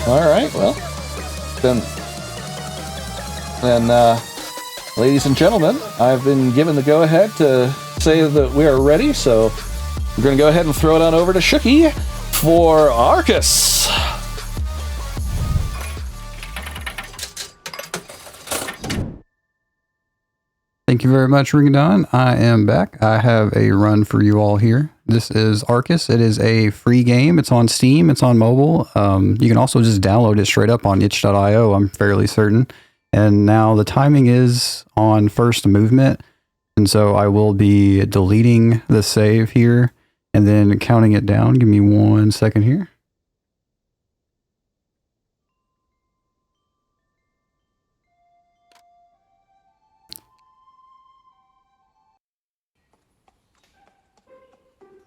Alright, well, then, ladies and gentlemen, I've been given the go-ahead to say that we are ready, so we're going to go ahead and throw it on over to Shookie for Arcus. Thank you very much, Ringadon. I am back. I have a run for you all here. This is Arcus. It is a free game. It's on Steam. It's on mobile. You can also just download it straight up on itch.io, I'm fairly certain. And now the timing is on first movement. And so I will be deleting the save here and then counting it down. Give me 1 second here.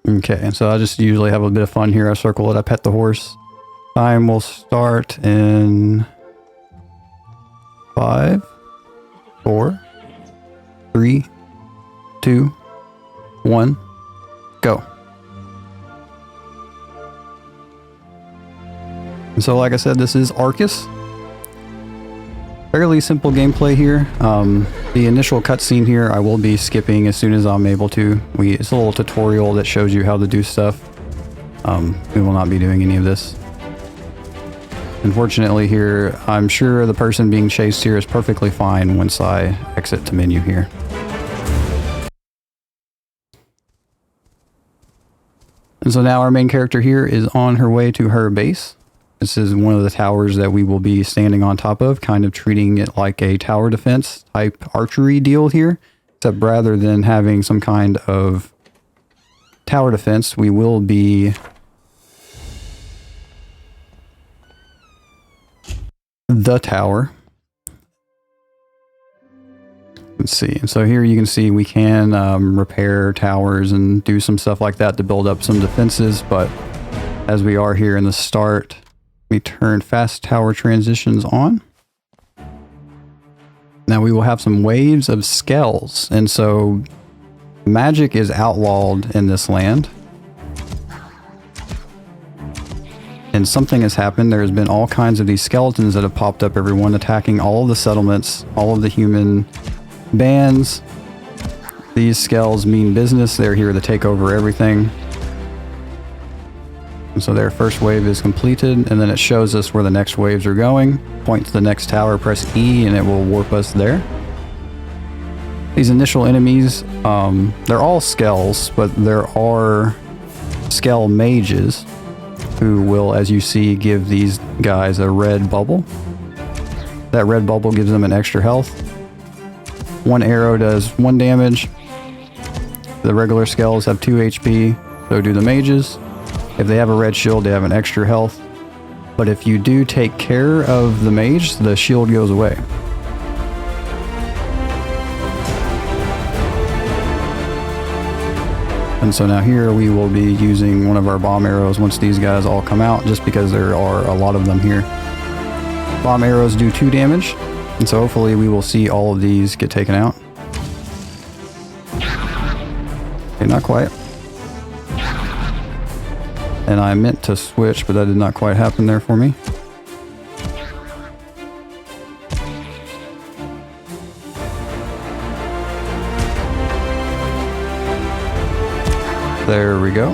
Okay, and so I just usually have a bit of fun here. I circle it, I pet the horse. Time will start in 5, 4, 3, 2, 1, go. And so like I said, this is Arcus. Fairly simple gameplay here. The initial cutscene here I will be skipping as soon as I'm able to. It's a little tutorial that shows you how to do stuff. We will not be doing any of this. Unfortunately here, I'm sure the person being chased here is perfectly fine once I exit the menu here. And so now our main character here is on her way to her base. This is one of the towers that we will be standing on top of, kind of treating it like a tower defense type archery deal here. Except rather than having some kind of tower defense, we will be the tower. Let's see. So here you can see we can repair towers and do some stuff like that to build up some defenses. But as we are here in the start, we turn fast tower transitions on. Now we will have some waves of skells, and so magic is outlawed in this land. And something has happened. There's been all kinds of these skeletons that have popped up, everyone attacking all of the settlements, all of the human bands. These skells mean business. They're here to take over everything. And so their first wave is completed, and then it shows us where the next waves are going. Point to the next tower, press E, and it will warp us there. These initial enemies, they're all skells, but there are skell mages who will, as you see, give these guys a red bubble. That red bubble gives them an extra health. One arrow does 1 damage. The regular skells have 2 HP, so do the mages. If they have a red shield, they have an extra health. But if you do take care of the mage, the shield goes away. And so now here we will be using one of our bomb arrows once these guys all come out, just because there are a lot of them here. Bomb arrows do 2 damage, and so hopefully we will see all of these get taken out. Okay, not quite. And I meant to switch, but that did not quite happen there for me. There we go.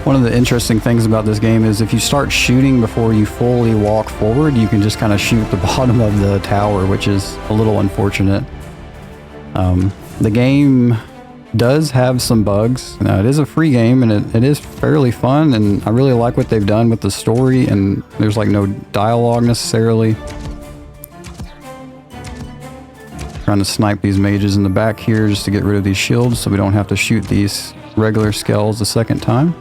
One of the interesting things about this game is if you start shooting before you fully walk forward, you can just kind of shoot the bottom of the tower, which is a little unfortunate. The game does have some bugs. Now, it is a free game, and it is fairly fun, and I really like what they've done with the story, and there's like no dialogue necessarily. Trying to snipe these mages in the back here just to get rid of these shields so we don't have to shoot these regular skells a second time.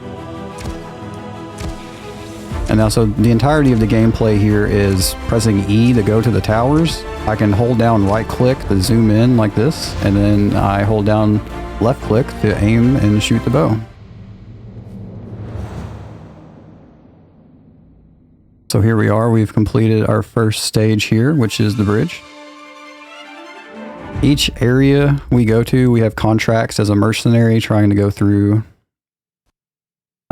And now, so the entirety of the gameplay here is pressing E to go to the towers. I can hold down right click to zoom in like this, and then I hold down left click to aim and shoot the bow. So here we are, we've completed our first stage here, which is the bridge. Each area we go to, we have contracts as a mercenary trying to go through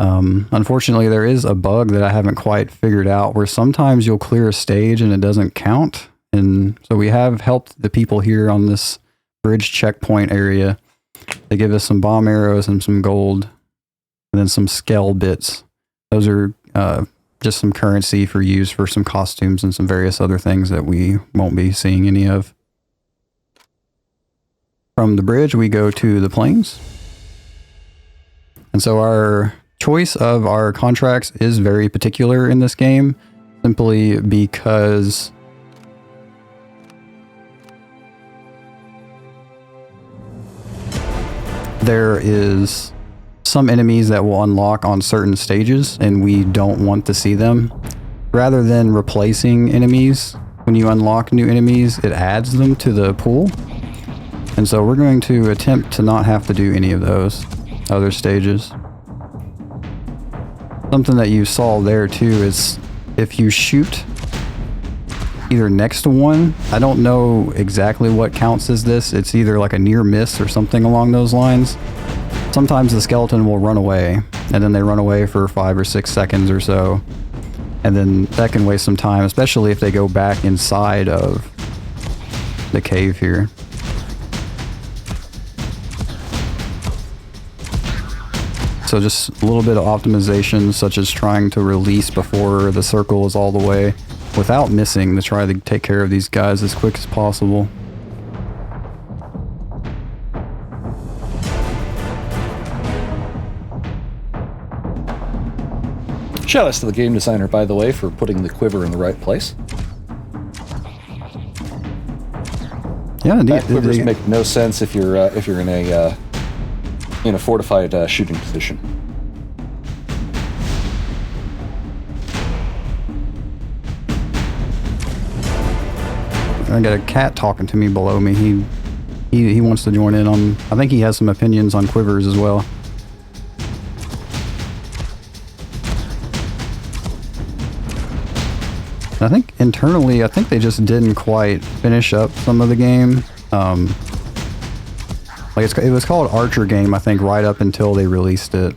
Unfortunately, there is a bug that I haven't quite figured out where sometimes you'll clear a stage and it doesn't count. And so we have helped the people here on this bridge checkpoint area. They give us some bomb arrows and some gold, and then some scale bits. Those are just some currency for use for some costumes and some various other things that we won't be seeing any of. From the bridge, we go to the plains. And so our choice of our contracts is very particular in this game, simply because there is some enemies that will unlock on certain stages and we don't want to see them. Rather than replacing enemies, when you unlock new enemies, it adds them to the pool. And so we're going to attempt to not have to do any of those other stages. Something that you saw there too is if you shoot either next to one, I don't know exactly what counts as this. It's either like a near miss or something along those lines. Sometimes the skeleton will run away, and then they run away for 5 or 6 seconds or so. And then that can waste some time, especially if they go back inside of the cave here. So just a little bit of optimization, such as trying to release before the circle is all the way without missing, to try to take care of these guys as quick as possible. Shout outs to the game designer, by the way, for putting the quiver in the right place. Yeah, indeed. Quivers make no sense if you're in a fortified shooting position. I got a cat talking to me below me. He wants to join in on. I think he has some opinions on quivers as well. I think internally, I think they just didn't quite finish up some of the game. Like it was called Archer Game, I think, right up until they released it.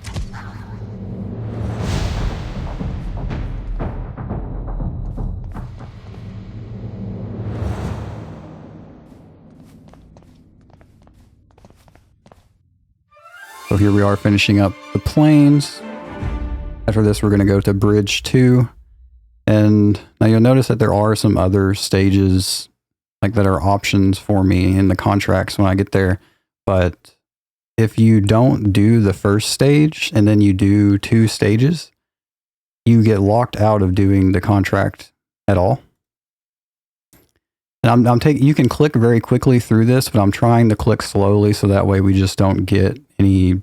So here we are finishing up the plains. After this, we're going to go to Bridge 2. And now you'll notice that there are some other stages like that are options for me in the contracts when I get there. But if you don't do the first stage and then you do 2 stages, you get locked out of doing the contract at all. And I'm taking, you can click very quickly through this, but I'm trying to click slowly so that way we just don't get any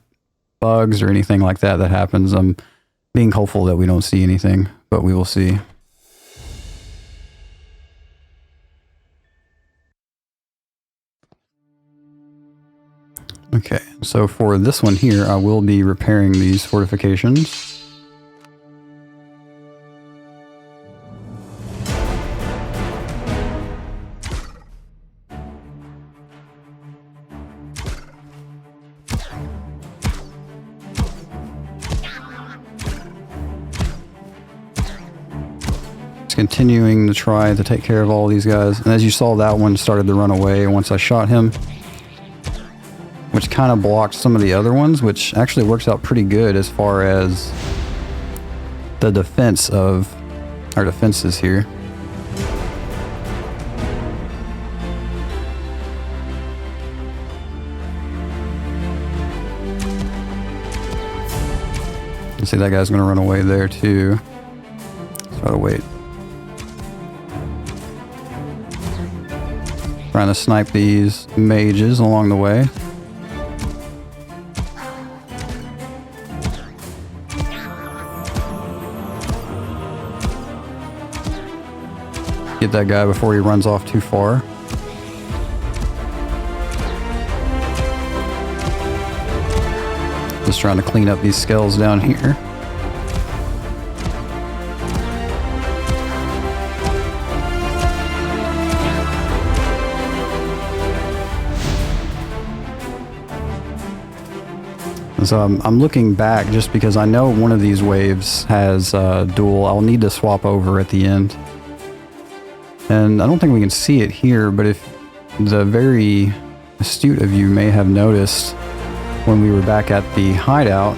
bugs or anything like that that happens. I'm being hopeful that we don't see anything, but we will see. Okay, so for this one here, I will be repairing these fortifications. Continuing to try to take care of all these guys. And as you saw, that one started to run away once I shot him, which kind of blocked some of the other ones, which actually works out pretty good as far as the defense of our defenses here. You see that guy's going to run away there too. So I'll wait. Trying to snipe these mages along the way. Get that guy before he runs off too far. Just trying to clean up these skells down here. And so I'm looking back just because I know one of these waves has dual. I'll need to swap over at the end. And I don't think we can see it here, but if the very astute of you may have noticed when we were back at the hideout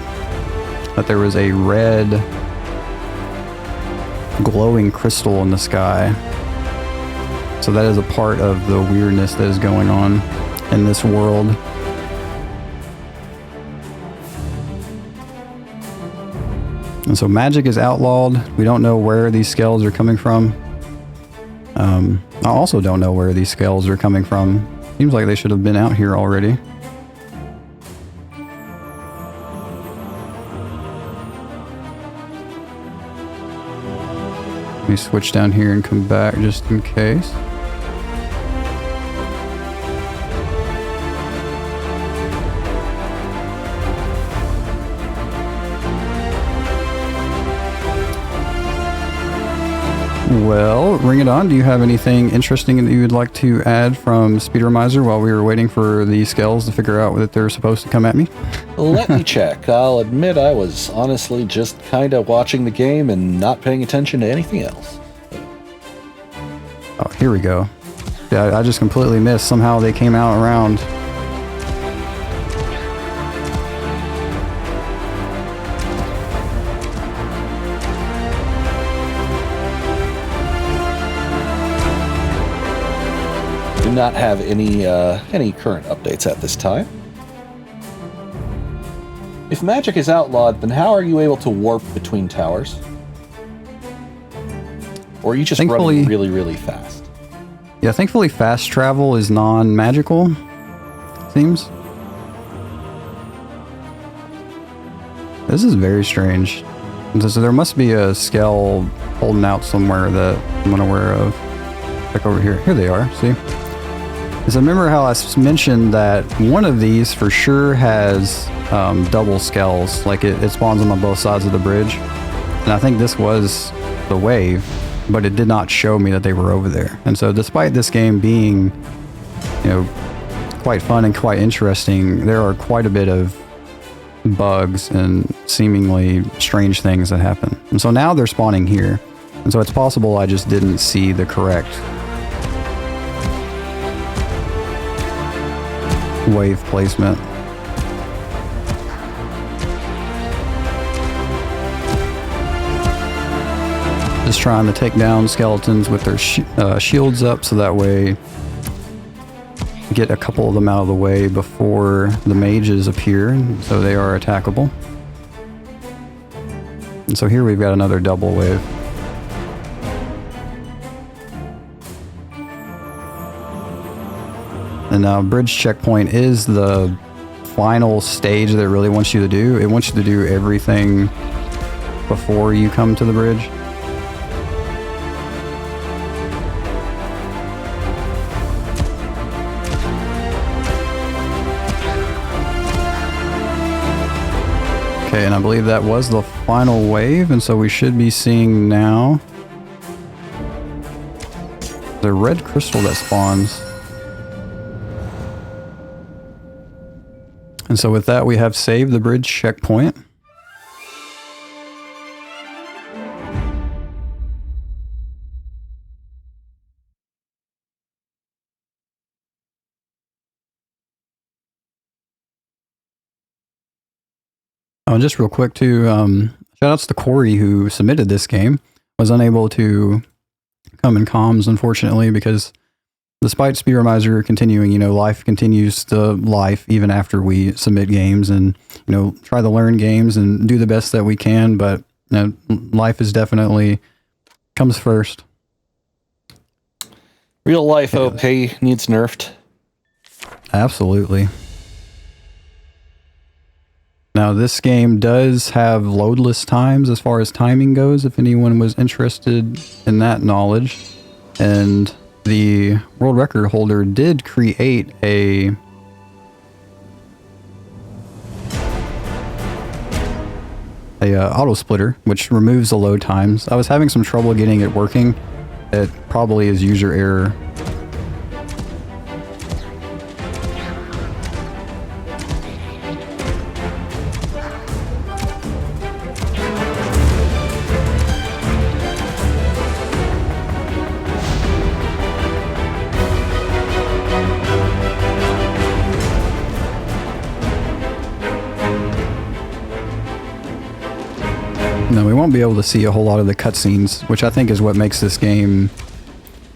that there was a red glowing crystal in the sky. So that is a part of the weirdness that is going on in this world. And so magic is outlawed. We don't know where these scales are coming from. I also don't know where these scales are coming from. Seems like they should have been out here already. Let me switch down here and come back just in case. Well, Ring It On, do you have anything interesting that you would like to add from Speedromizer while we were waiting for the scales to figure out that they're supposed to come at me? Let me check. I'll admit I was honestly just kind of watching the game and not paying attention to anything else. Oh, here we go. Yeah, I just completely missed. Somehow they came out around. Do not have any current updates at this time. If magic is outlawed, then how are you able to warp between towers? Or are you just running really, really fast? Yeah, thankfully fast travel is non-magical, seems. This is very strange. So there must be a scale holding out somewhere that I'm unaware of. Like over here. Here they are, see? So remember how I mentioned that one of these for sure has double skells, like it spawns them on both sides of the bridge. And I think this was the wave, but it did not show me that they were over there. And so despite this game being, you know, quite fun and quite interesting, there are quite a bit of bugs and seemingly strange things that happen. And so now they're spawning here. And so it's possible I just didn't see the correct wave placement. Just trying to take down skeletons with their shields up so that way get a couple of them out of the way before the mages appear, so they are attackable. And so here we've got another double wave. And now bridge checkpoint is the final stage that it really wants you to do. It wants you to do everything before you come to the bridge. Okay, and I believe that was the final wave, and so we should be seeing now the red crystal that spawns. And so with that, we have saved the bridge checkpoint. Oh, just real quick too, shout outs to Corey who submitted this game. Was unable to come in comms, unfortunately, because despite Speedromizer continuing, you know, life continues to life even after we submit games and, you know, try to learn games and do the best that we can. But, you know, life is definitely comes first. Real life OP needs nerfed. Absolutely. Now, this game does have loadless times as far as timing goes, if anyone was interested in that knowledge. And the world record holder did create a auto splitter, which removes the load times. I was having some trouble getting it working. It probably is user error. No, we won't be able to see a whole lot of the cutscenes, which I think is what makes this game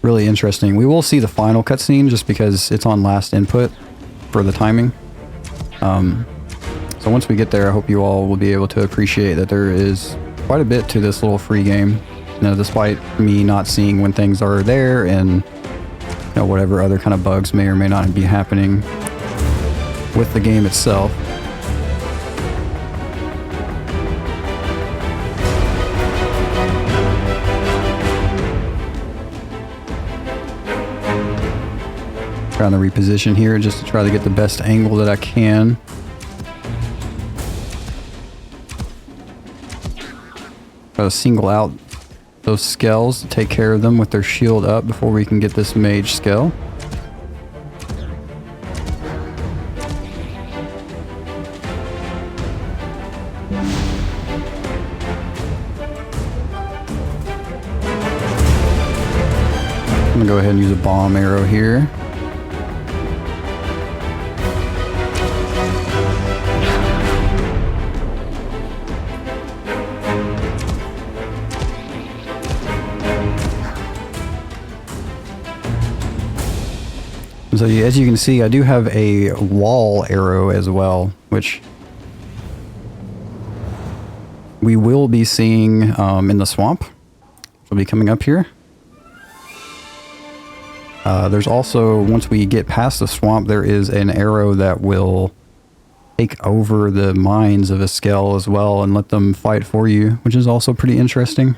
really interesting. We will see the final cutscene just because it's on last input for the timing. So once we get there, I hope you all will be able to appreciate that there is quite a bit to this little free game. You know, despite me not seeing when things are there and you know, whatever other kind of bugs may or may not be happening with the game itself. Trying to reposition here just to try to get the best angle that I can. Try to single out those skells to take care of them with their shield up before we can get this mage skell. I'm gonna go ahead and use a bomb arrow here. So as you can see, I do have a wall arrow as well, which we will be seeing in the swamp. It'll be coming up here. There's also, once we get past the swamp, there is an arrow that will take over the minds of a skell as well and let them fight for you, which is also pretty interesting.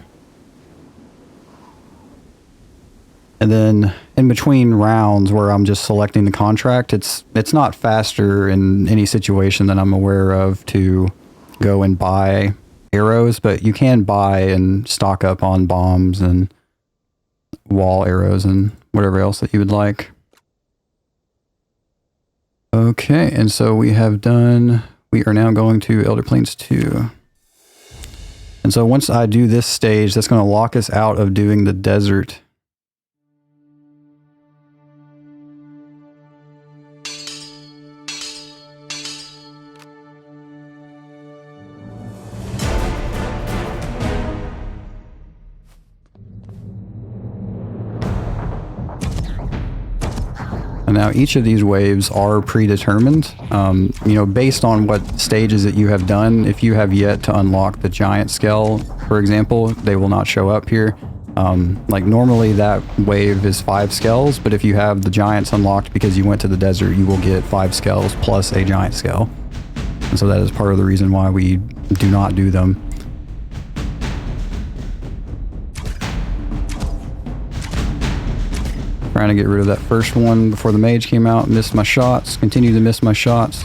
And then in between rounds where I'm just selecting the contract, it's not faster in any situation that I'm aware of to go and buy arrows, but you can buy and stock up on bombs and wall arrows and whatever else that you would like. Okay, and so we are now going to Elder Plains 2. And so once I do this stage, that's going to lock us out of doing the desert. And now each of these waves are predetermined, you know, based on what stages that you have done. If you have yet to unlock the giant skell, for example, they will not show up here. Like normally that wave is 5 skells, but if you have the giants unlocked because you went to the desert, you will get 5 skells plus a giant skell. And so that is part of the reason why we do not do them. Trying to get rid of that first one before the mage came out. Missed my shots. Continue to miss my shots.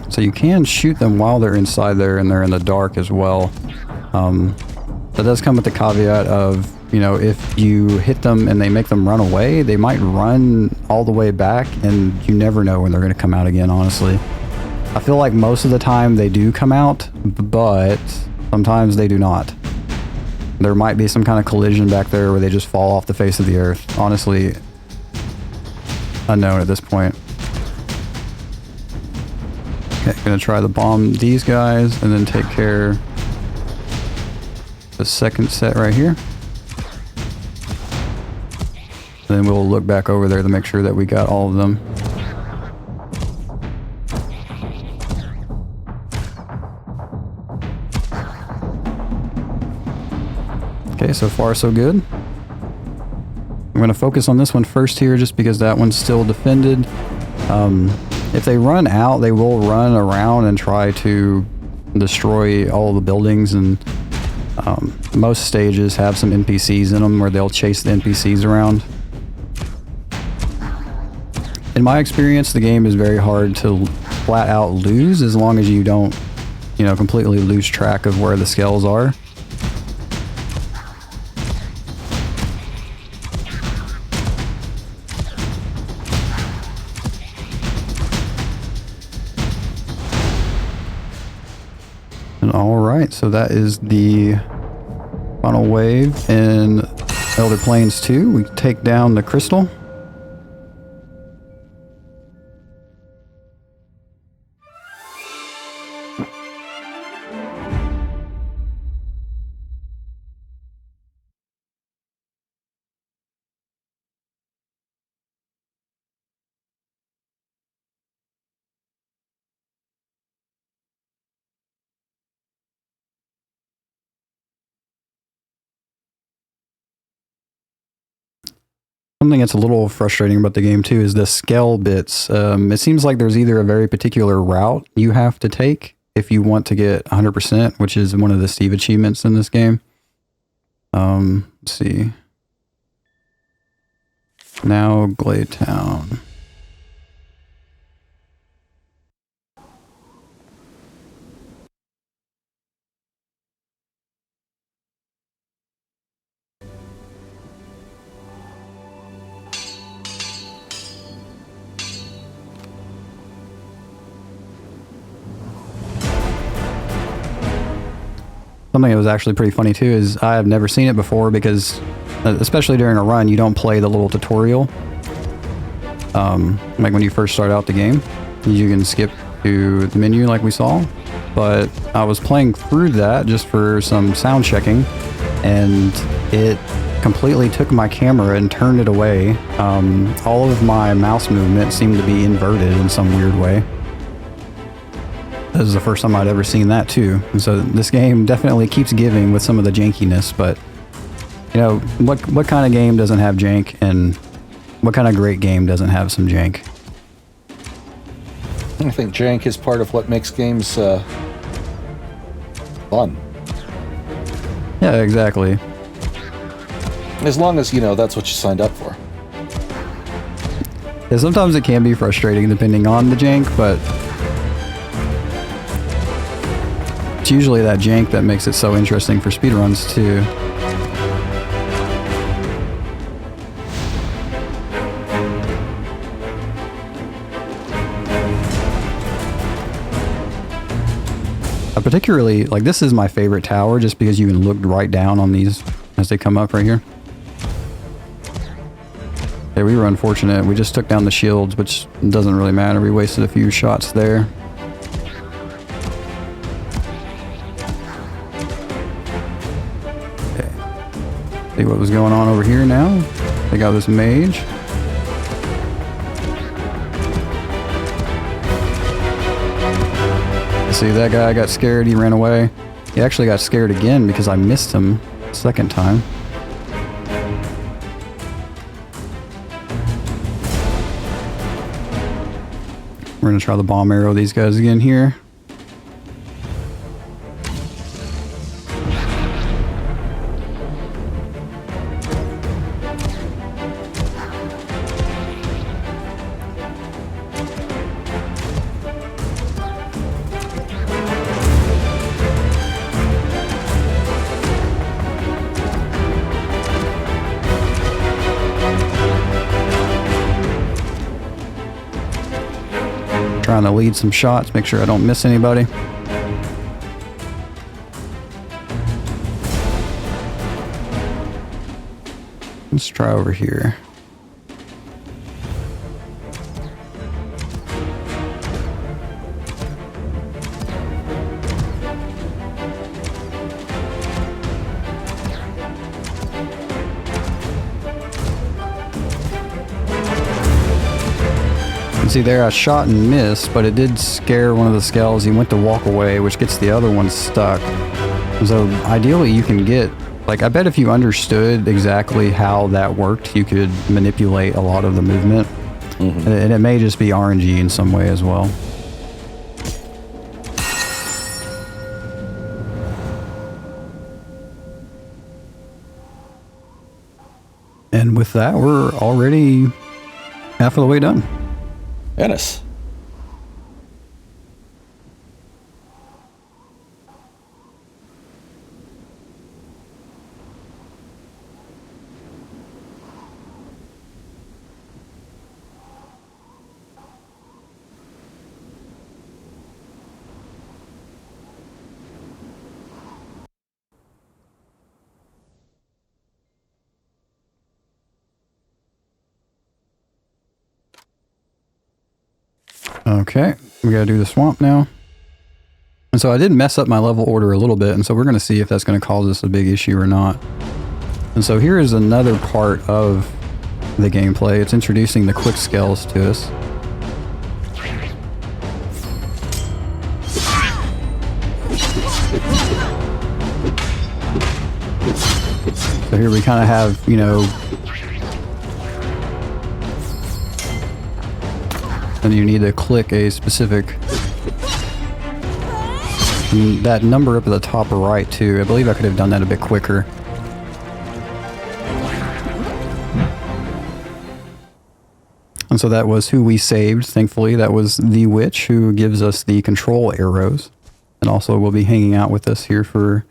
So you can shoot them while they're inside there and they're in the dark as well. That does come with the caveat of, you know, if you hit them and they make them run away, they might run all the way back and you never know when they're going to come out again, honestly. I feel like most of the time they do come out, but sometimes they do not. There might be some kind of collision back there where they just fall off the face of the earth. Honestly, unknown at this point. Okay, gonna try to bomb these guys and then take care of the second set right here. And then we'll look back over there to make sure that we got all of them. Okay, so far so good. I'm gonna focus on this one first here just because that one's still defended. If they run out, they will run around and try to destroy all the buildings, and most stages have some NPCs in them where they'll chase the NPCs around. In my experience, the game is very hard to flat out lose as long as you don't, you know, completely lose track of where the skells are. All right, so that is the final wave in Elder Plains 2. We take down the crystal. Something that's a little frustrating about the game too is the scale bits. It seems like there's either a very particular route you have to take if you want to get 100%, which is one of the Steve achievements in this game. Let's see. Now Glade Town. Something that was actually pretty funny too is I have never seen it before because, especially during a run, you don't play the little tutorial. Like when you first start out the game, you can skip to the menu like we saw. But I was playing through that just for some sound checking, and it completely took my camera and turned it away. All of my mouse movement seemed to be inverted in some weird way. This is the first time I'd ever seen that too. And so this game definitely keeps giving with some of the jankiness, but you know, what kind of game doesn't have jank, and what kind of great game doesn't have some jank? I think jank is part of what makes games fun. Yeah, exactly. As long as, you know, that's what you signed up for. Yeah, sometimes it can be frustrating depending on the jank, but it's usually that jank that makes it so interesting for speedruns too. Particularly, like, this is my favorite tower just because you can look right down on these as they come up right here. Yeah, we were unfortunate. We just took down the shields, which doesn't really matter. We wasted a few shots there. Okay. See what was going on over here now. They got this mage. See, that guy got scared, he ran away. He actually got scared again because I missed him the second time. We're gonna try the bomb arrow these guys again here. Trying to lead some shots, make sure I don't miss anybody. Let's try over here. See there, I shot and missed, but it did scare one of the skells. He went to walk away, which gets the other one stuck. So ideally you can get, like, I bet if you understood exactly how that worked, you could manipulate a lot of the movement. Mm-hmm. And it may just be RNG in some way as well. And with that, we're already half of the way done. Ennis. Okay, we gotta do the swamp now. And so I did mess up my level order a little bit, and so we're gonna see if that's gonna cause us a big issue or not. And so here is another part of the gameplay. It's introducing the quick scales to us. So here we kind of have, you know, and you need to click a specific, and that number up at the top right too. I believe I could have done that a bit quicker. And so that was who we saved, thankfully. That was the witch who gives us the control arrows. And also will be hanging out with us here for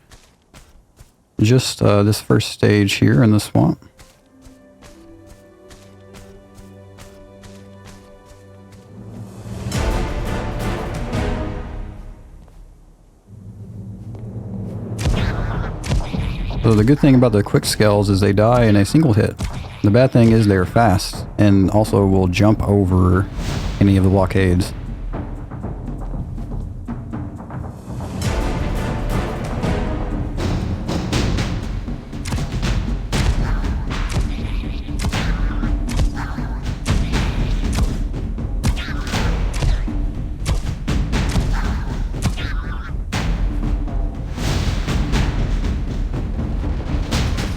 just this first stage here in the swamp. So the good thing about the quick scales is they die in a single hit. The bad thing is they're fast and also will jump over any of the blockades.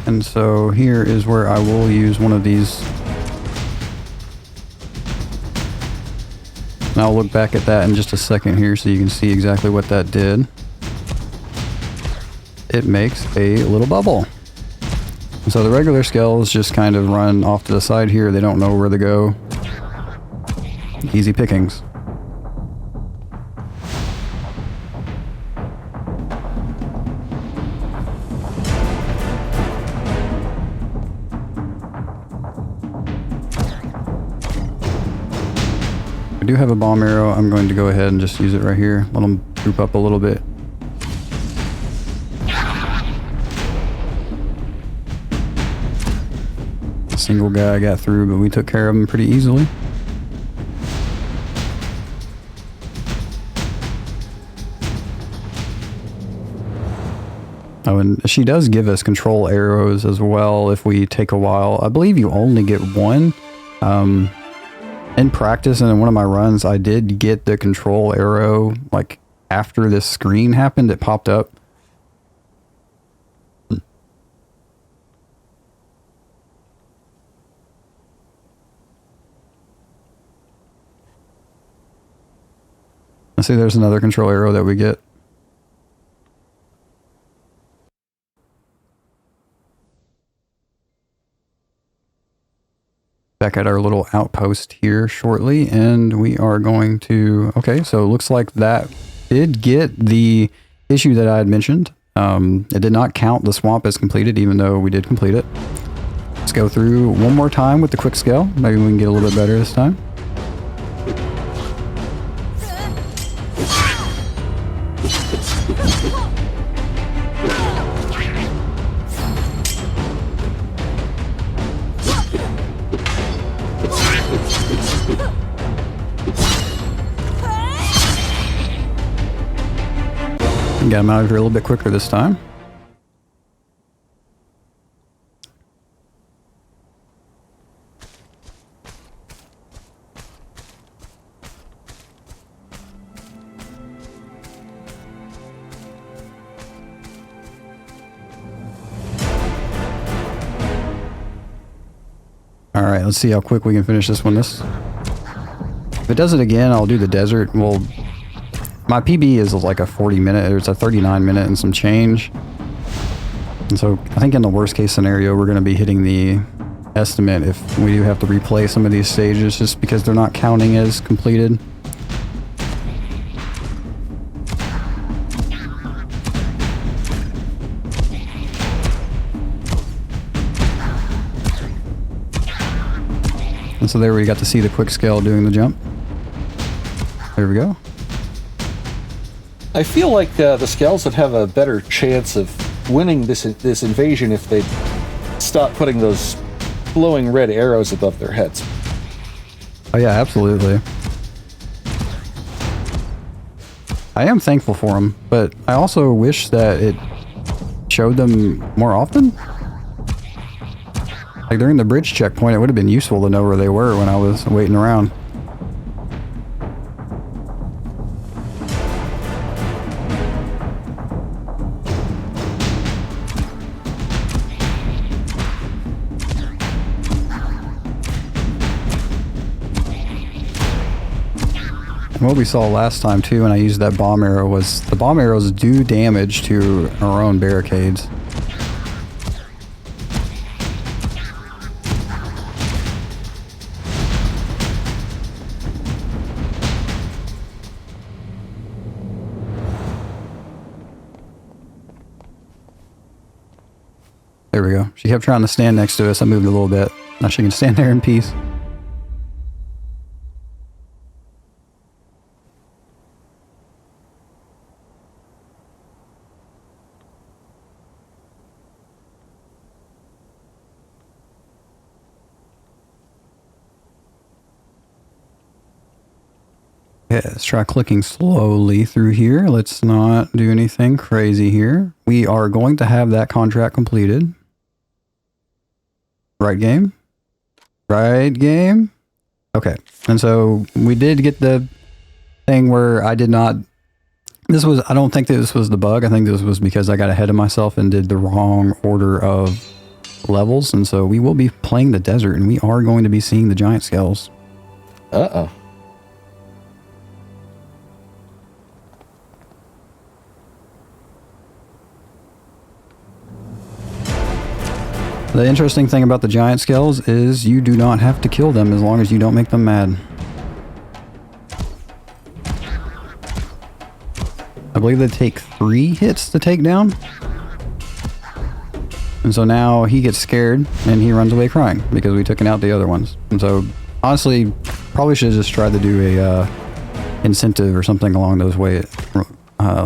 And so here is where I will use one of these. And I'll look back at that in just a second here so you can see exactly what that did. It makes a little bubble. And so the regular scales just kind of run off to the side here. They don't know where to go. Easy pickings. I do have a bomb arrow. I'm going to go ahead and just use it right here. Let them group up a little bit. A single guy got through, but we took care of him pretty easily. Oh, and she does give us control arrows as well if we take a while. I believe you only get one. In practice and in one of my runs, I did get the control arrow, like, after this screen happened, it popped up. Let's see, there's another control arrow that we get. Back at our little outpost here shortly, and we are going to... Okay, so it looks like that did get the issue that I had mentioned. It did not count the swamp as completed, even though we did complete it. Let's go through one more time with the quick scale. Maybe we can get a little bit better this time. Got him out of here a little bit quicker this time. All right, let's see how quick we can finish this one. If it does it again, I'll do the desert. Well, my PB is like a 40-minute, or it's a 39-minute and some change. And so I think in the worst case scenario, we're going to be hitting the estimate if we do have to replay some of these stages just because they're not counting as completed. And so there we got to see the quick scale doing the jump. There we go. I feel like the scales would have a better chance of winning this invasion if they stop putting those glowing red arrows above their heads. Oh yeah, absolutely. I am thankful for them, but I also wish that it showed them more often. Like during the bridge checkpoint, it would have been useful to know where they were when I was waiting around. And what we saw last time too when I used that bomb arrow was the bomb arrows do damage to our own barricades. There we go. She kept trying to stand next to us. I moved a little bit. Now she can stand there in peace. Okay, let's try clicking slowly through here. Let's not do anything crazy here. We are going to have that contract completed. Right game? Right game? Okay. And so we did get the thing where I did not... I don't think that this was the bug. I think this was because I got ahead of myself and did the wrong order of levels. And so we will be playing the desert and we are going to be seeing the giant scales. Uh-oh. The interesting thing about the giant scales is you do not have to kill them as long as you don't make them mad. I believe they take 3 hits to take down. And so now he gets scared and he runs away crying because we took out the other ones. And so honestly, probably should have just tried to do a incentive or something along those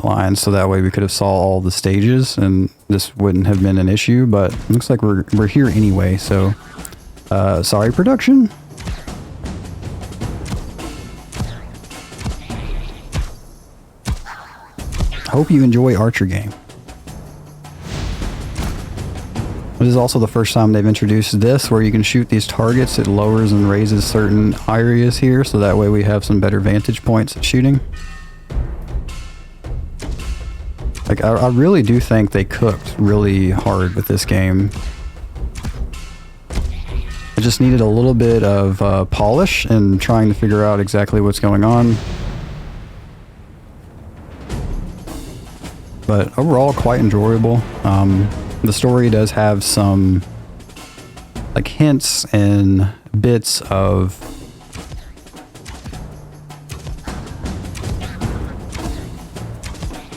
lines, so that way we could have saw all the stages and this wouldn't have been an issue, but it looks like we're here anyway, so sorry production. Hope you enjoy Archer game. This is also the first time they've introduced this where you can shoot these targets. It lowers and raises certain areas here, so that way we have some better vantage points at shooting. Like, I really do think they cooked really hard with this game. It just needed a little bit of polish and trying to figure out exactly what's going on. But overall, quite enjoyable. The story does have some like hints and bits of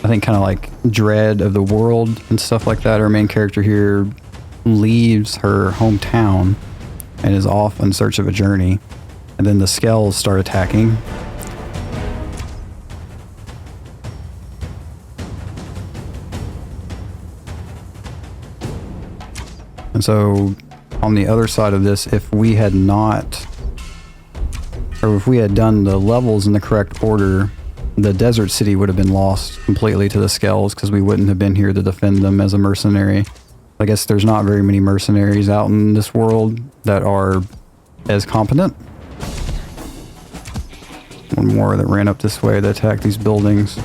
I think kind of like dread of the world and stuff like that. Our main character here leaves her hometown and is off in search of a journey. And then the scales start attacking. And so on the other side of this, if we had not, or if we had done the levels in the correct order, the desert city would have been lost completely to the scales because we wouldn't have been here to defend them as a mercenary. I guess there's not very many mercenaries out in this world that are as competent. One more that ran up this way to attack these buildings.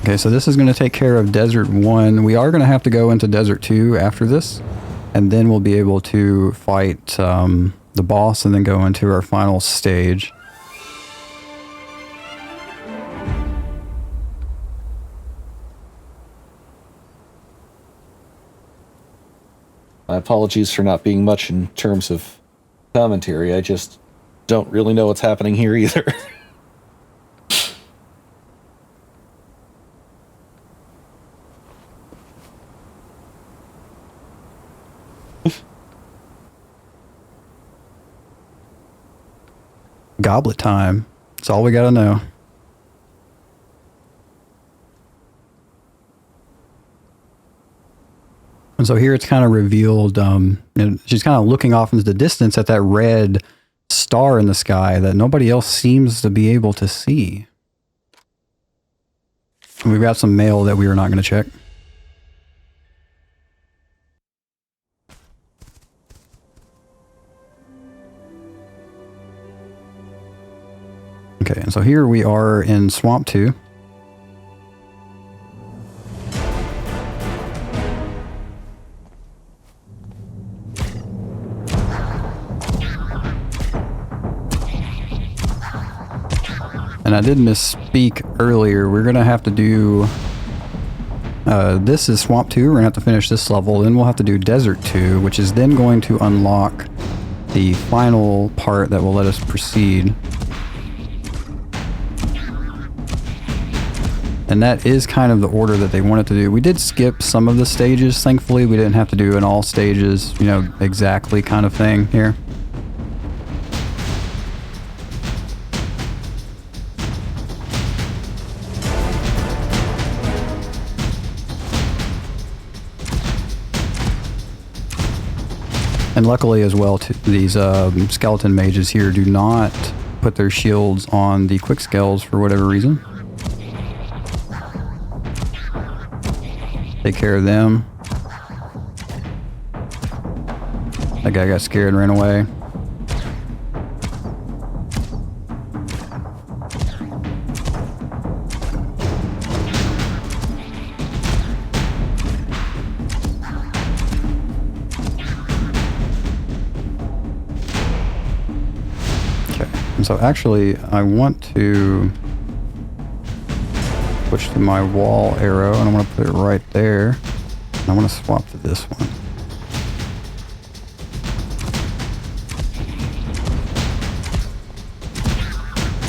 Okay, so this is going to take care of Desert 1. We are going to have to go into Desert 2 after this, and then we'll be able to fight the boss and then go into our final stage. My apologies for not being much in terms of commentary. I just don't really know what's happening here either. Goblet time. That's all we gotta know. And so here it's kind of revealed, and she's kind of looking off into the distance at that red star in the sky that nobody else seems to be able to see. And we've got some mail that we were not going to check. Okay, and so here we are in Swamp 2. And I did misspeak earlier. We're going to have to do... this is Swamp 2. We're going to have to finish this level. Then we'll have to do Desert 2, which is then going to unlock the final part that will let us proceed. And that is kind of the order that they wanted to do. We did skip some of the stages. Thankfully, we didn't have to do an all stages, you know, exactly kind of thing here. And luckily as well, these skeleton mages here do not put their shields on the quick scales for whatever reason. Take care of them. That guy got scared and ran away. So actually, I want to switch to my wall arrow, and I want to put it right there. And I want to swap to this one.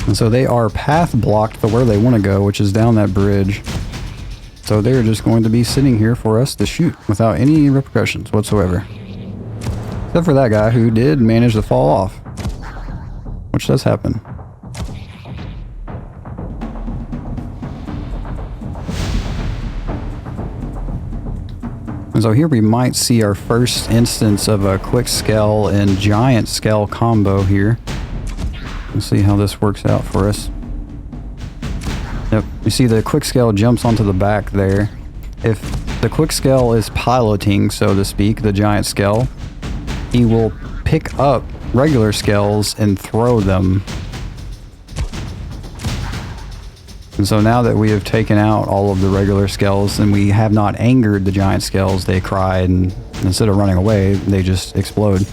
And so they are path blocked to where they want to go, which is down that bridge. So they're just going to be sitting here for us to shoot without any repercussions whatsoever. Except for that guy who did manage to fall off. Which does happen. And so here we might see our first instance of a quick scale and giant scale combo here. Let's see how this works out for us. Yep, you see the quick scale jumps onto the back there. If the quick scale is piloting, so to speak, the giant scale, he will pick up regular scales and throw them. And so now that we have taken out all of the regular scales and we have not angered the giant scales, they cry, and instead of running away, they just explode.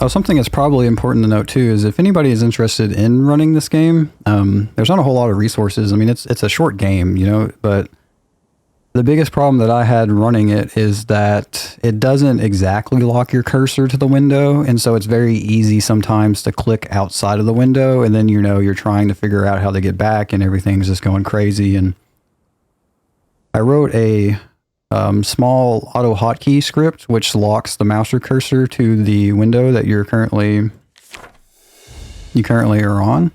Oh, something that's probably important to note too is if anybody is interested in running this game, there's not a whole lot of resources. I mean, it's a short game, you know, but the biggest problem that I had running it is that it doesn't exactly lock your cursor to the window, and so it's very easy sometimes to click outside of the window, and then, you know, you're trying to figure out how to get back, and everything's just going crazy. And I wrote a small auto hotkey script which locks the mouse or cursor to the window that you currently are on,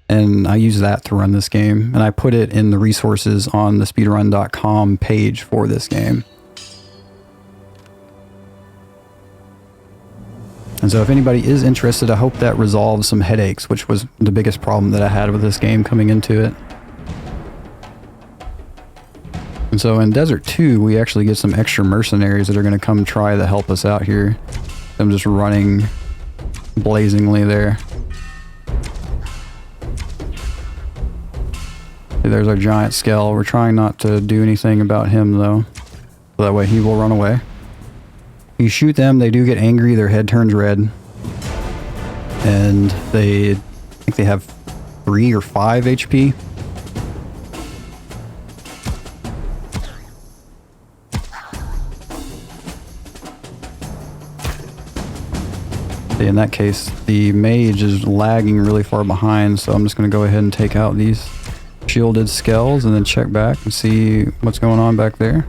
and I use that to run this game, and I put it in the resources on the speedrun.com page for this game. And so if anybody is interested, I hope that resolves some headaches, which was the biggest problem that I had with this game coming into it. And so in Desert 2, we actually get some extra mercenaries that are going to come try to help us out here. I'm just running blazingly there. There's our giant scale. We're trying not to do anything about him though. So that way he will run away. You shoot them, they do get angry, their head turns red. And I think they have 3 or 5 HP. In that case, the mage is lagging really far behind, so I'm just going to go ahead and take out these shielded skells and then check back and see what's going on back there.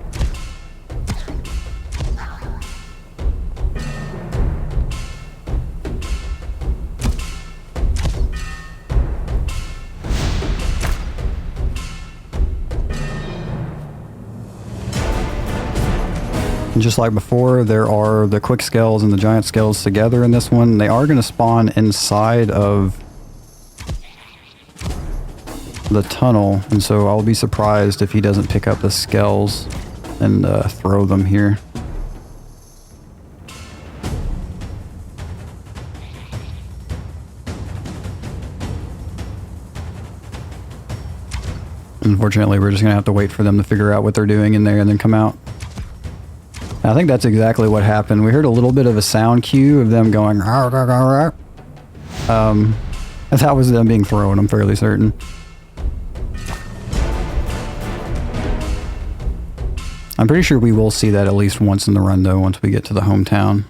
And just like before, there are the quick scales and the giant scales together in this one. They are going to spawn inside of the tunnel, and so I'll be surprised if he doesn't pick up the scales and throw them here. Unfortunately, we're just going to have to wait for them to figure out what they're doing in there and then come out. I think that's exactly what happened. We heard a little bit of a sound cue of them going... That was them being thrown, I'm fairly certain. I'm pretty sure we will see that at least once in the run, though, once we get to the hometown.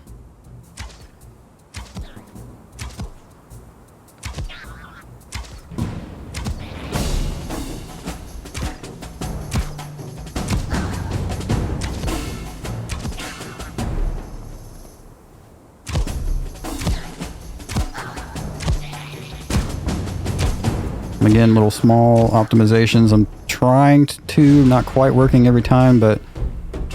Again, little small optimizations. I'm trying to, not quite working every time, but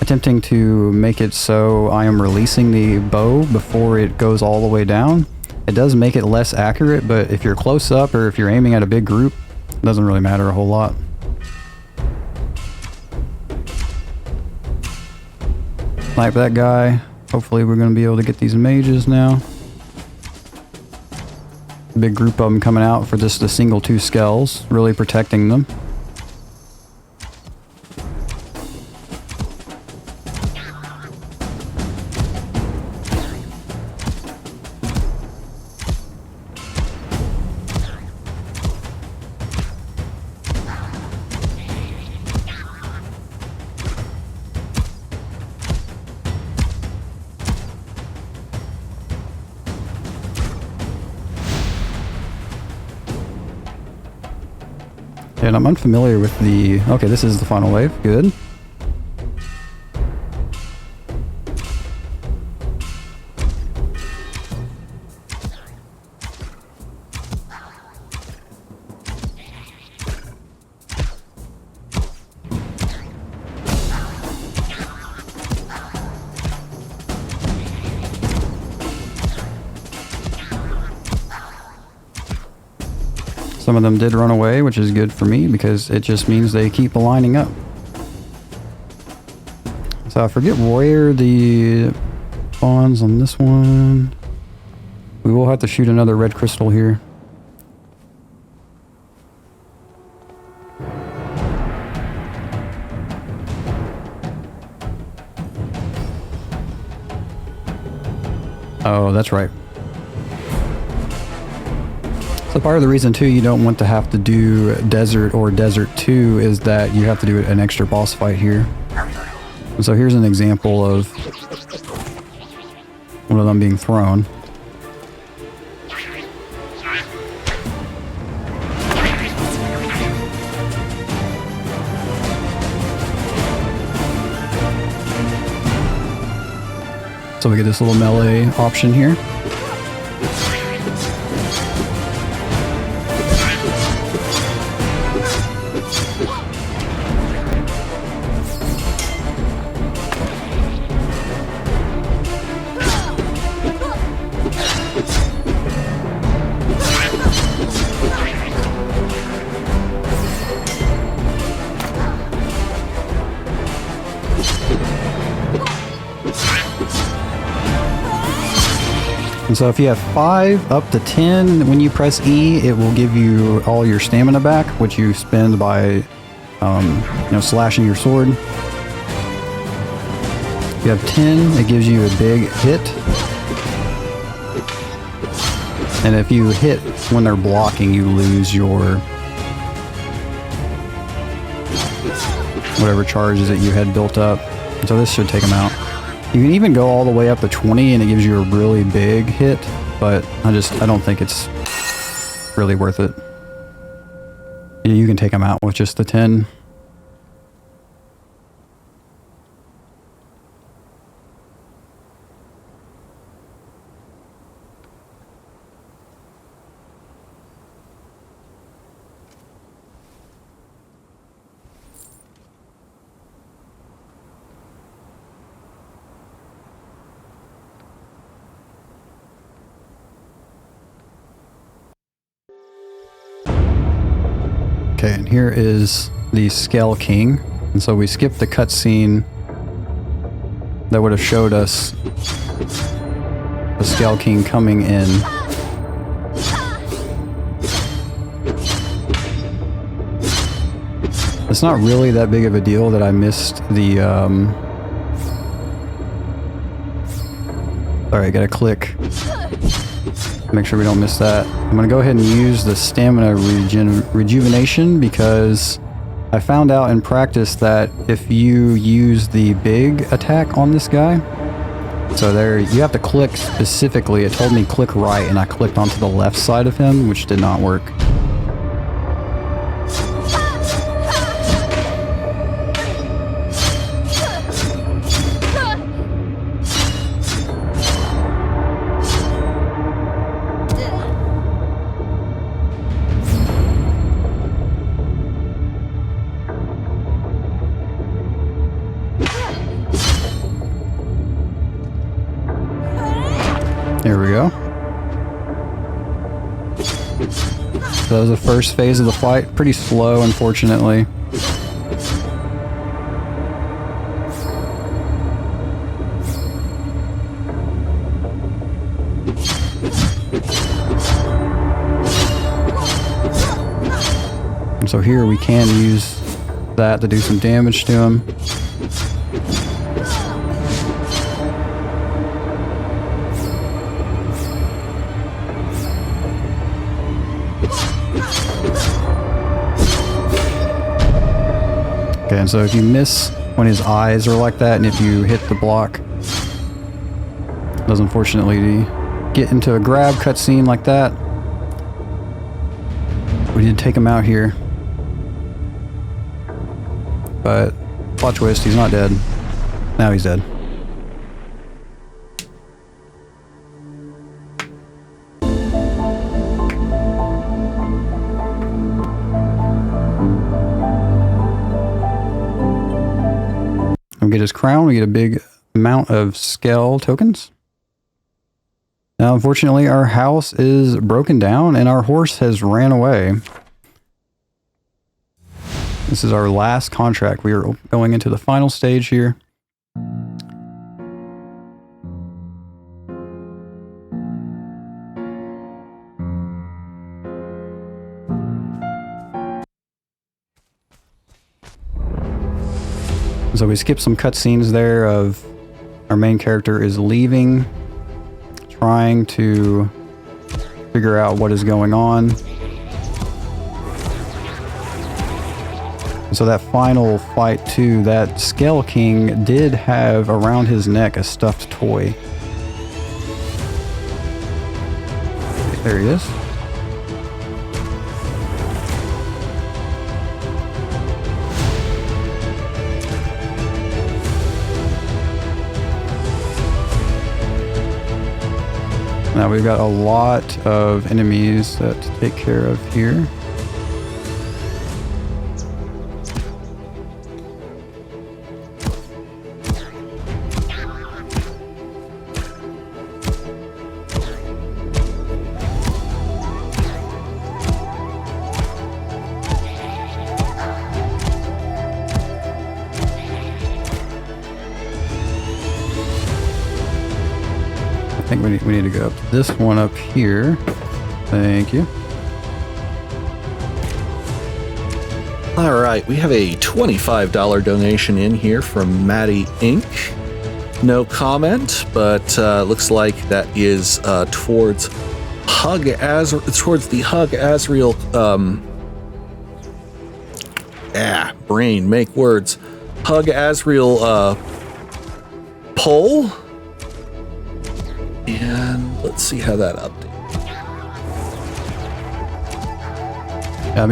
attempting to make it so I am releasing the bow before it goes all the way down. It does make it less accurate, but if you're close up or if you're aiming at a big group, it doesn't really matter a whole lot. Like that guy. Hopefully we're going to be able to get these mages now. Big group of them coming out for just a single 2 skells, really protecting them. And I'm unfamiliar with the... Okay, this is the final wave. Good. Some of them did run away, which is good for me because it just means they keep lining up. So I forget where the spawns on this one. We will have to shoot another red crystal here. Oh, that's right. So part of the reason too you don't want to have to do Desert or Desert 2 is that you have to do an extra boss fight here. And so here's an example of one of them being thrown. So we get this little melee option here. And so if you have 5 up to 10, when you press E, it will give you all your stamina back, which you spend by, slashing your sword. If you have 10, it gives you a big hit. And if you hit when they're blocking, you lose your whatever charges that you had built up. So this should take them out. You can even go all the way up to 20 and it gives you a really big hit, but I don't think it's really worth it. Yeah, you can take them out with just the 10. Okay, and here is the Skell King. And so we skipped the cutscene that would have showed us the Skell King coming in. It's not really that big of a deal that I missed the, Alright, gotta click. Make sure we don't miss that. I'm gonna go ahead and use the stamina rejuvenation because I found out in practice that if you use the big attack on this guy, so there, you have to click specifically. It told me click right and I clicked onto the left side of him, which did not work. There we go. So that was the first phase of the fight. Pretty slow, unfortunately. And so here we can use that to do some damage to him. Okay, and so if you miss when his eyes are like that, and if you hit the block, it does unfortunately get into a grab cutscene like that. We did take him out here. But, plot twist, he's not dead. Now he's dead. We get his crown, we get a big amount of Skell tokens. Now, unfortunately, our house is broken down and our horse has ran away. This is our last contract. We are going into the final stage here. So we skipped some cutscenes there of our main character is leaving, trying to figure out what is going on. So that final fight too, that Skell King did have around his neck a stuffed toy. There he is. Now we've got a lot of enemies to take care of here. I think we need to go up to this one up here. Thank you. All right, we have a $25 donation in here from Maddie Inc. No comment, but looks like that is towards the Hug Azrael. Brain make words. Hug Azrael poll. And let's see how that updates. I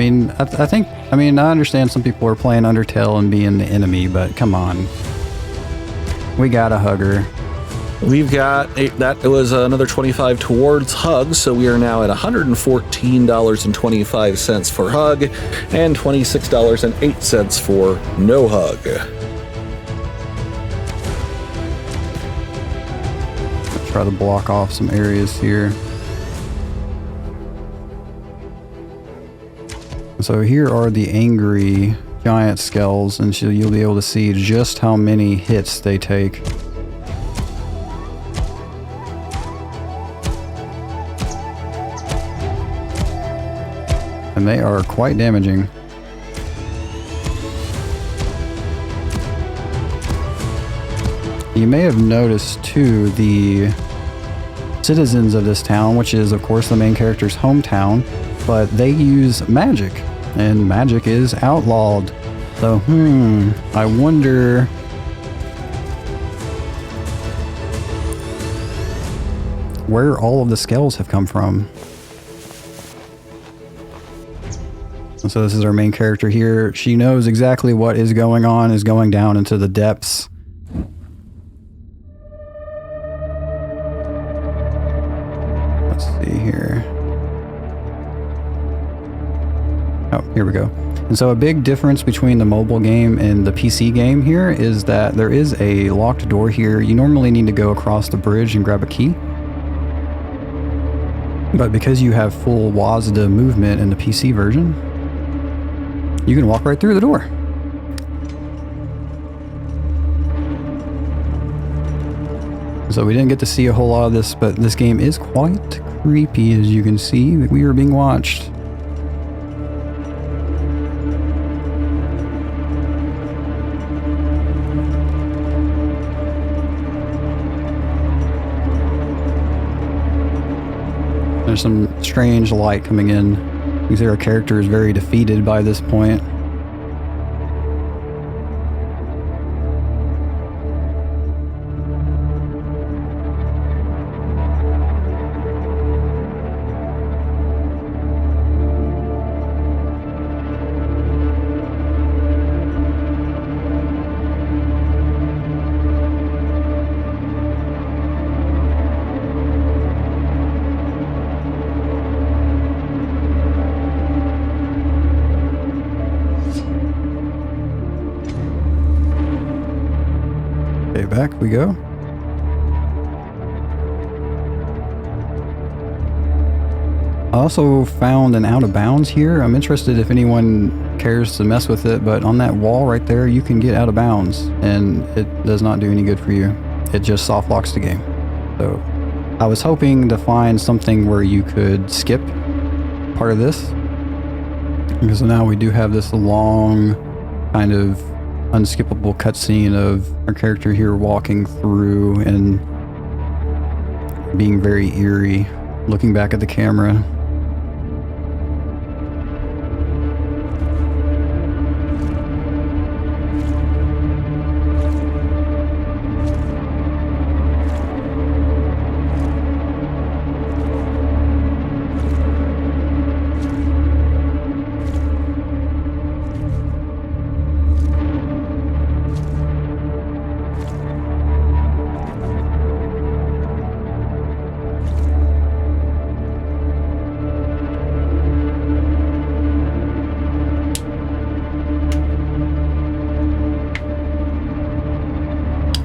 mean, I understand some people are playing Undertale and being the enemy, but come on. We got a hugger. We've got that was another 25 towards Hug, so we are now at $114.25 for Hug and $26.08 for no Hug. Try to block off some areas here. So here are the angry giant skulls, and so you'll be able to see just how many hits they take. And they are quite damaging. You may have noticed too, the citizens of this town, which is of course the main character's hometown, but they use magic, and magic is outlawed. So, I wonder where all of the skulls have come from. And so this is our main character here. She knows exactly what is going on, is going down into the depths. Let's see here. Oh, here we go. And so a big difference between the mobile game and the PC game here is that there is a locked door here. You normally need to go across the bridge and grab a key. But because you have full WASD movement in the PC version, you can walk right through the door. So we didn't get to see a whole lot of this, but this game is quite creepy, as you can see. We are being watched. There's some strange light coming in. You can see our character is very defeated by this point. Okay, back we go. I also found an out of bounds here. I'm interested if anyone cares to mess with it, but on that wall right there, you can get out of bounds, and it does not do any good for you. It just soft locks the game. So I was hoping to find something where you could skip part of this, because now we do have this long kind of unskippable cutscene of our character here walking through and being very eerie, looking back at the camera.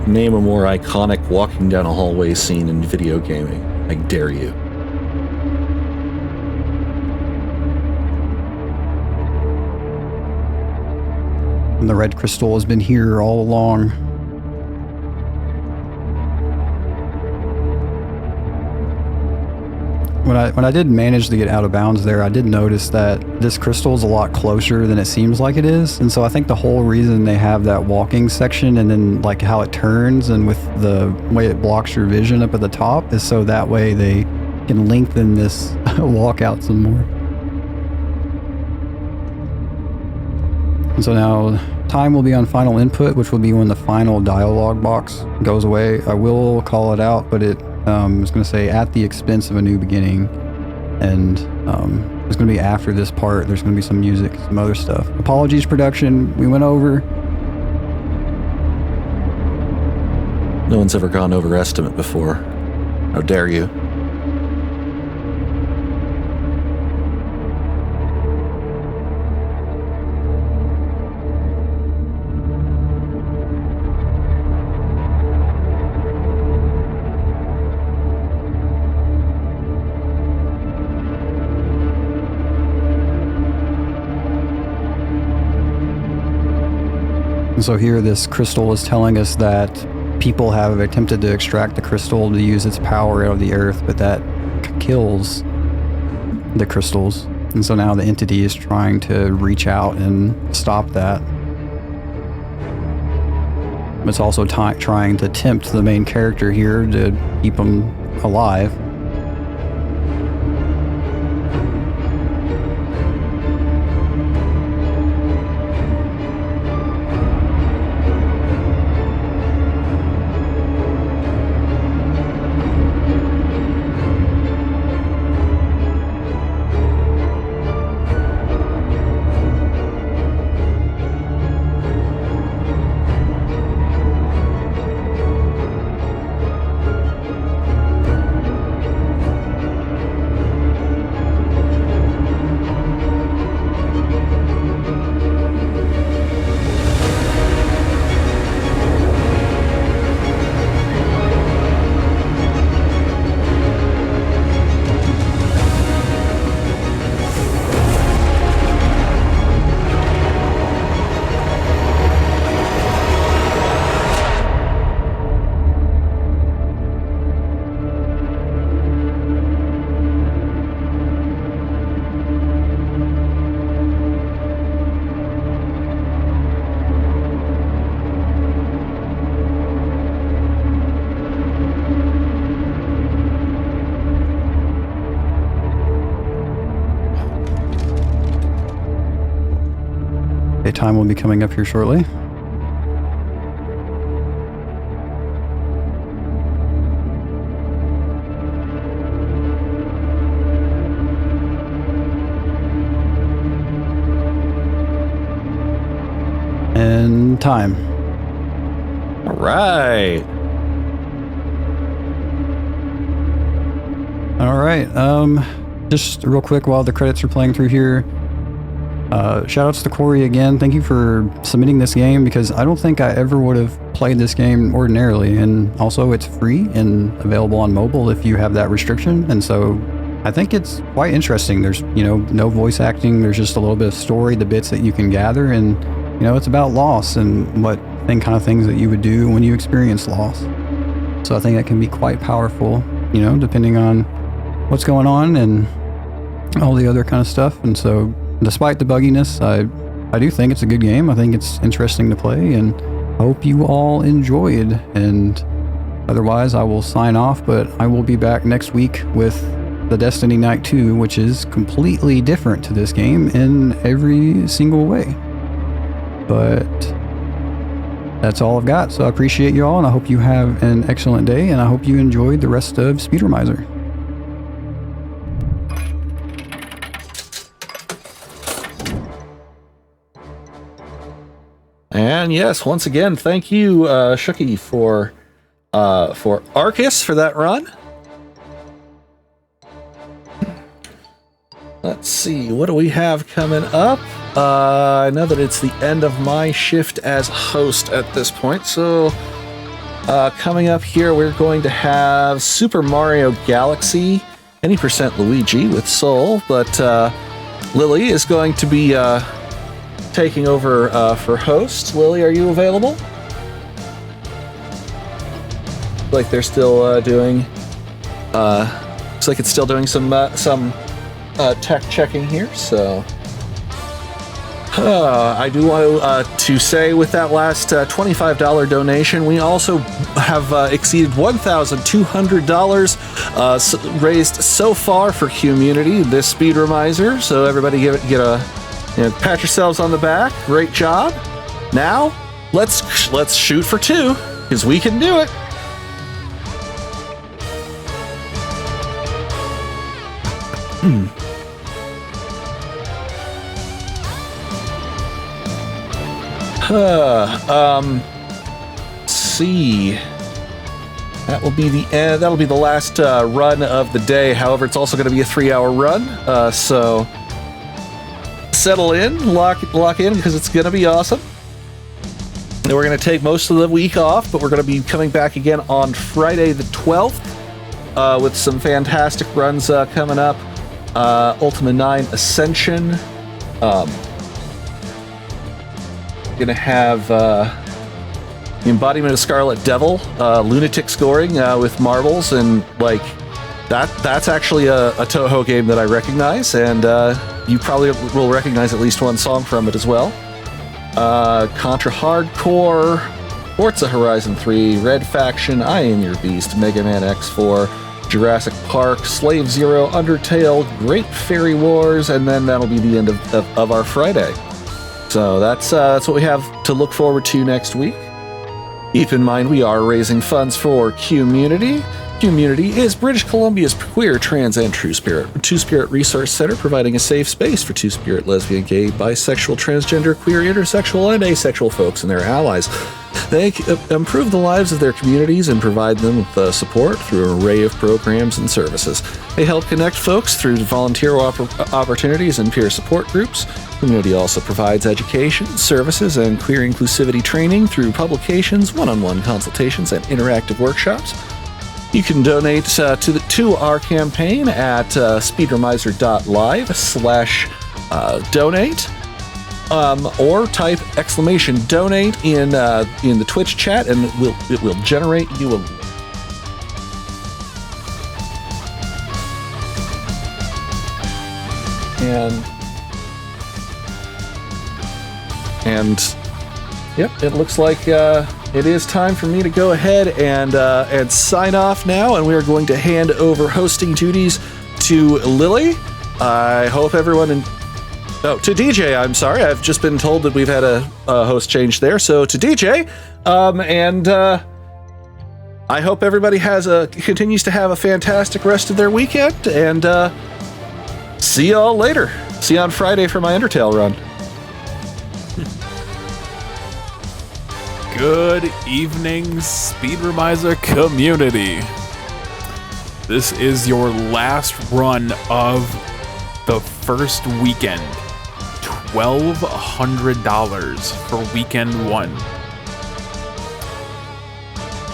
Name a more iconic walking down a hallway scene in video gaming. I dare you. And the red crystal has been here all along. When I did manage to get out of bounds there, I did notice that this crystal is a lot closer than it seems like it is. And so I think the whole reason they have that walking section and then like how it turns and with the way it blocks your vision up at the top is so that way they can lengthen this walk out some more. And so now time will be on final input, which will be when the final dialogue box goes away. I will call it out, but it is going to say at the expense of a new beginning, and it's going to be after this part. There's going to be some music, some other stuff. Apologies, production. We went over. No one's ever gone over estimate before. How dare you? And so here this crystal is telling us that people have attempted to extract the crystal to use its power out of the earth, but that kills the crystals. And so now the entity is trying to reach out and stop that. It's also trying to tempt the main character here to keep him alive. Time will be coming up here shortly. And time. All right. All right. Just real quick while the credits are playing through here. Shout outs to Corey again. Thank you for submitting this game, because I don't think I ever would have played this game ordinarily. And also it's free and available on mobile if you have that restriction. And so I think it's quite interesting. There's, no voice acting. There's just a little bit of story, the bits that you can gather. And, it's about loss and what kind of things that you would do when you experience loss. So I think that can be quite powerful, depending on what's going on and all the other kind of stuff. And so despite the bugginess, I do think it's a good game. I think it's interesting to play, and I hope you all enjoyed. And otherwise, I will sign off, but I will be back next week with the Destiny Night 2, which is completely different to this game in every single way. But that's all I've got, so I appreciate you all, and I hope you have an excellent day, and I hope you enjoyed the rest of Speedromizer. And yes, once again, thank you, Shookie, for Arcus for that run. Let's see, what do we have coming up? I know that it's the end of my shift as host at this point, so coming up here, we're going to have Super Mario Galaxy, any % Luigi with Soul, but Lily is going to be taking over for host. Lily, are you available? Like they're still doing. Looks like it's still doing some tech checking here. So I do want to say with that last $25 donation, we also have exceeded $1,200 raised so far for QMUNITY, this Speedromizer. So everybody get a. Pat yourselves on the back. Great job. Now, let's shoot for 2, because we can do it. Let's see. That will be the end. That'll be the last run of the day. However, it's also going to be a 3-hour run. So settle in, lock in, because it's going to be awesome. And we're going to take most of the week off, but we're going to be coming back again on Friday the 12th with some fantastic runs coming up. Ultima 9 Ascension. going to have the embodiment of Scarlet Devil, lunatic scoring with marbles, and like that's actually a Toho game that I recognize, and you probably will recognize at least one song from it as well. Contra Hardcore, Forza Horizon 3, Red Faction, I Am Your Beast, Mega Man X4, Jurassic Park, Slave Zero, Undertale, Great Fairy Wars, and then that'll be the end of our Friday. So that's what we have to look forward to next week. Keep in mind we are raising funds for QMUNITY. QMUNITY is British Columbia's queer, trans, and two-spirit resource center, providing a safe space for two-spirit, lesbian, gay, bisexual, transgender, queer, intersexual, and asexual folks and their allies. They improve the lives of their communities and provide them with support through an array of programs and services. They help connect folks through volunteer opportunities and peer support groups. QMUNITY also provides education, services, and queer inclusivity training through publications, one-on-one consultations, and interactive workshops. You can donate to our campaign at speedromizer.live/donate. Or type !donate in the Twitch chat, and it will generate you a. And yep, it looks like it is time for me to go ahead and sign off now, and we are going to hand over hosting duties to Lily. I hope everyone. To DJ, I'm sorry. I've just been told that we've had a host change there. So to DJ, and I hope everybody continues to have a fantastic rest of their weekend, and see y'all later. See you on Friday for my Undertale run. Good evening, Speedromizer community. This is your last run of the first weekend. $1,200 for weekend 1.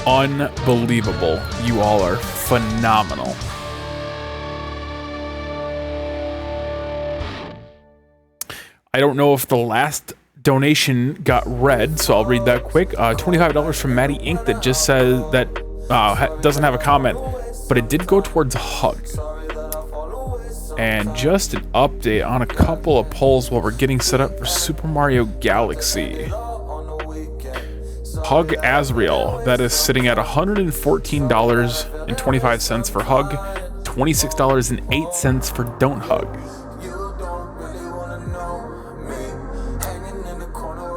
Unbelievable. You all are phenomenal. I don't know if the last donation got read, so I'll read that quick. $25 from Maddie Inc. that just says that doesn't have a comment, but it did go towards Hug. And just an update on a couple of polls while we're getting set up for Super Mario Galaxy. Hug Azrael, that is sitting at $114.25 for Hug, $26.08 for Don't Hug.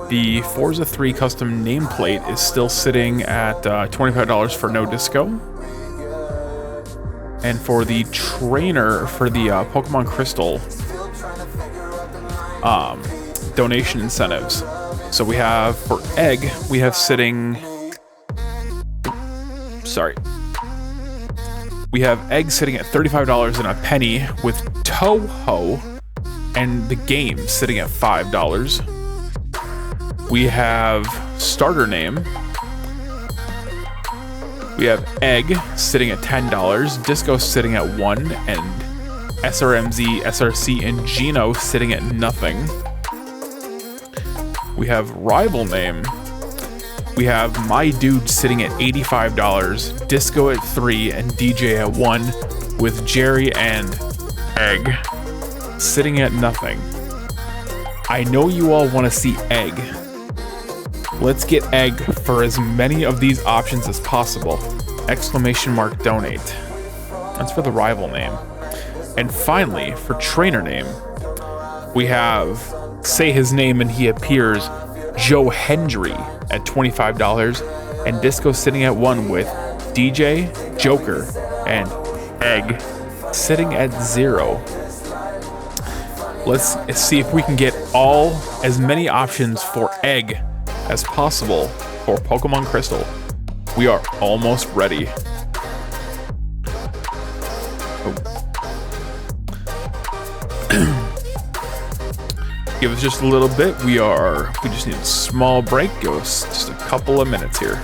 The Forza 3 custom nameplate is still sitting at $25 for No Disco. And for the trainer for the Pokemon Crystal donation incentives. So we have for Egg, we have sitting. We have Egg sitting at $35 and a penny, with Toho and the game sitting at $5. We have starter name. We have Egg sitting at $10, Disco sitting at $1, and SRMZ, SRC, and Gino sitting at nothing. We have rival name. We have My Dude sitting at $85, Disco at $3, and DJ at $1, with Jerry and Egg sitting at nothing. I know you all want to see Egg. Let's get Egg for as many of these options as possible. ! Donate. That's for the rival name. And finally, for trainer name, we have say his name and he appears, Joe Hendry at $25, and Disco sitting at 1, with DJ, Joker, and Egg sitting at 0. Let's see if we can get as many options for Egg as possible for Pokemon Crystal. We are almost ready. Give us just a little bit. We just need a small break. Give us just a couple of minutes here.